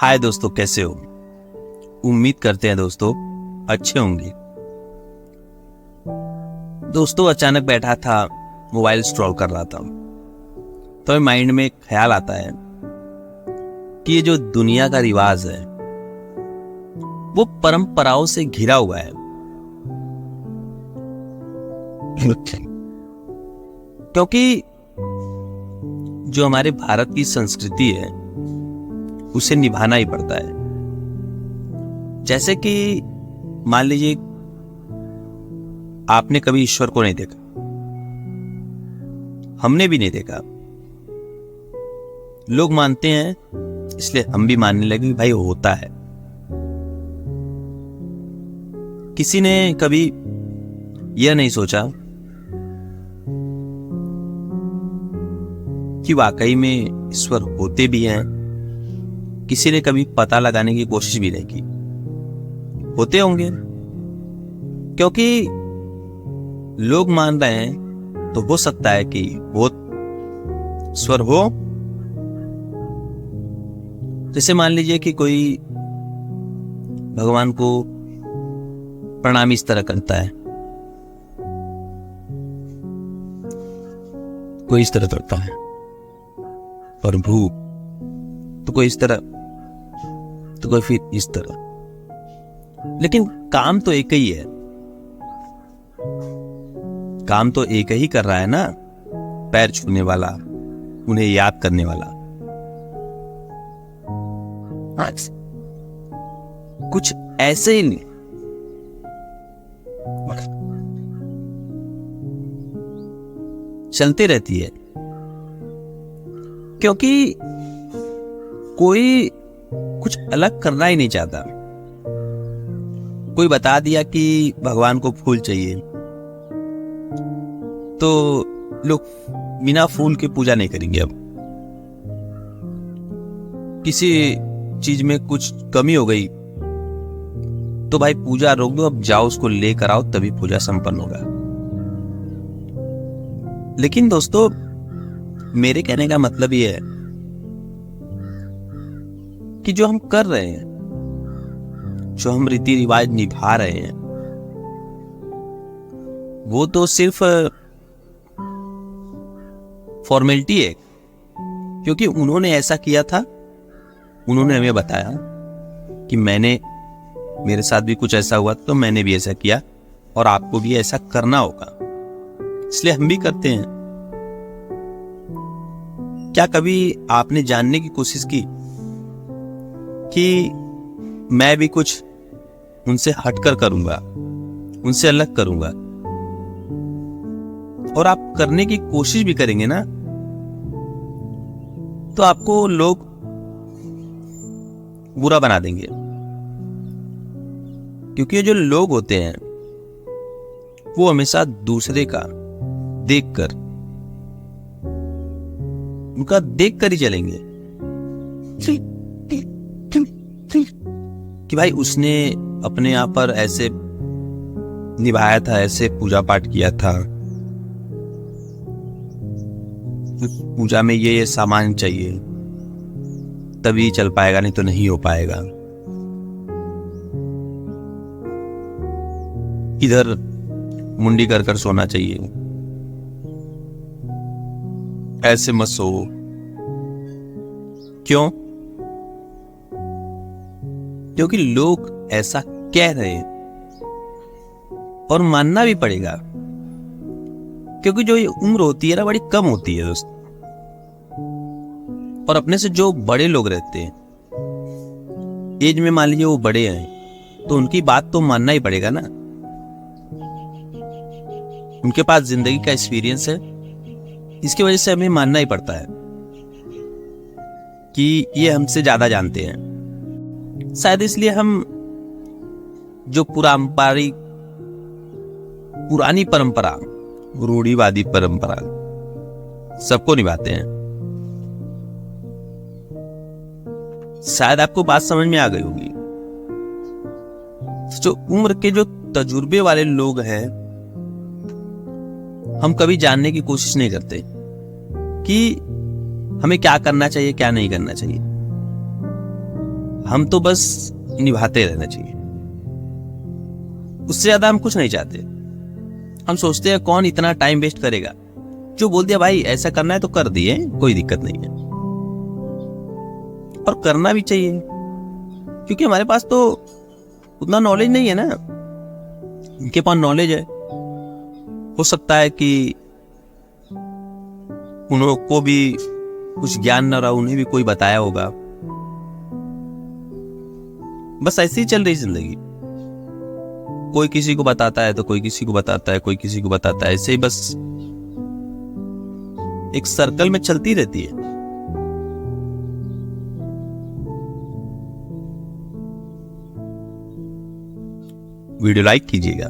हाय दोस्तों, कैसे हो? उम्मीद करते हैं दोस्तों अच्छे होंगे। दोस्तों अचानक बैठा था, मोबाइल स्क्रॉल कर रहा था, तो माइंड में एक ख्याल आता है कि ये जो दुनिया का रिवाज है वो परंपराओं से घिरा हुआ है। क्योंकि जो हमारे भारत की संस्कृति है उसे निभाना ही पड़ता है। जैसे कि मान लीजिए आपने कभी ईश्वर को नहीं देखा, हमने भी नहीं देखा, लोग मानते हैं इसलिए हम भी मानने लगे कि भाई होता है। किसी ने कभी यह नहीं सोचा कि वाकई में ईश्वर होते भी हैं। किसी ने कभी पता लगाने की कोशिश भी नहीं की। होते होंगे क्योंकि लोग मान रहे हैं, तो हो सकता है कि वो ईश्वर हो। जैसे मान लीजिए कि कोई भगवान को प्रणाम इस तरह करता है, कोई इस तरह करता है प्रभु, तो कोई इस तरह, तो कोई फिर इस तरह। लेकिन काम तो एक ही है, काम तो एक ही कर रहा है ना, पैर छूने वाला, उन्हें याद करने वाला। कुछ ऐसे ही चलते रहती है, क्योंकि कोई कुछ अलग करना ही नहीं चाहता। कोई बता दिया कि भगवान को फूल चाहिए, तो लोग बिना फूल के पूजा नहीं करेंगे। अब किसी चीज में कुछ कमी हो गई तो भाई पूजा रोक दो, अब जाओ उसको लेकर आओ, तभी पूजा संपन्न होगा। लेकिन दोस्तों मेरे कहने का मतलब ये है कि जो हम कर रहे हैं, जो हम रीति रिवाज निभा रहे हैं, वो तो सिर्फ फॉर्मेलिटी है। क्योंकि उन्होंने ऐसा किया था, उन्होंने हमें बताया कि मेरे साथ भी कुछ ऐसा हुआ तो मैंने भी ऐसा किया और आपको भी ऐसा करना होगा, इसलिए हम भी करते हैं। क्या कभी आपने जानने की कोशिश की कि मैं भी कुछ उनसे हटकर करूंगा, उनसे अलग करूंगा? और आप करने की कोशिश भी करेंगे ना, तो आपको लोग बुरा बना देंगे। क्योंकि ये जो लोग होते हैं वो हमेशा दूसरे का देखकर, उनका देखकर ही चलेंगे कि भाई उसने अपने आप पर ऐसे निभाया था, ऐसे पूजा पाठ किया था, पूजा में ये सामान चाहिए तभी चल पाएगा, नहीं तो नहीं हो पाएगा। इधर मुंडी कर कर सोना चाहिए, ऐसे मत सो। क्यों? क्योंकि लोग ऐसा कह रहे हैं और मानना भी पड़ेगा। क्योंकि जो ये उम्र होती है ना, बड़ी कम होती है दोस्तों। और अपने से जो बड़े लोग रहते हैं एज में, मान लीजिए वो बड़े हैं, तो उनकी बात तो मानना ही पड़ेगा ना। उनके पास जिंदगी का एक्सपीरियंस है, इसकी वजह से हमें मानना ही पड़ता है कि ये हमसे ज्यादा जानते हैं। शायद इसलिए हम जो पुरानी परंपरा, रूढ़िवादी परंपरा सबको निभाते हैं। शायद आपको बात समझ में आ गई होगी। जो उम्र के जो तजुर्बे वाले लोग हैं, हम कभी जानने की कोशिश नहीं करते कि हमें क्या करना चाहिए, क्या नहीं करना चाहिए। हम तो बस निभाते रहना चाहिए, उससे ज्यादा हम कुछ नहीं चाहते। हम सोचते हैं कौन इतना टाइम वेस्ट करेगा, जो बोल दिया भाई ऐसा करना है तो कर दिए, कोई दिक्कत नहीं है। और करना भी चाहिए, क्योंकि हमारे पास तो उतना नॉलेज नहीं है ना, इनके पास नॉलेज है। हो सकता है कि उनको भी कुछ ज्ञान न रहा, उन्हें भी कोई बताया होगा। बस ऐसे ही चल रही जिंदगी, कोई किसी को बताता है तो कोई किसी को बताता है, कोई किसी को बताता है, ऐसे ही बस एक सर्कल में चलती रहती है। वीडियो लाइक कीजिएगा।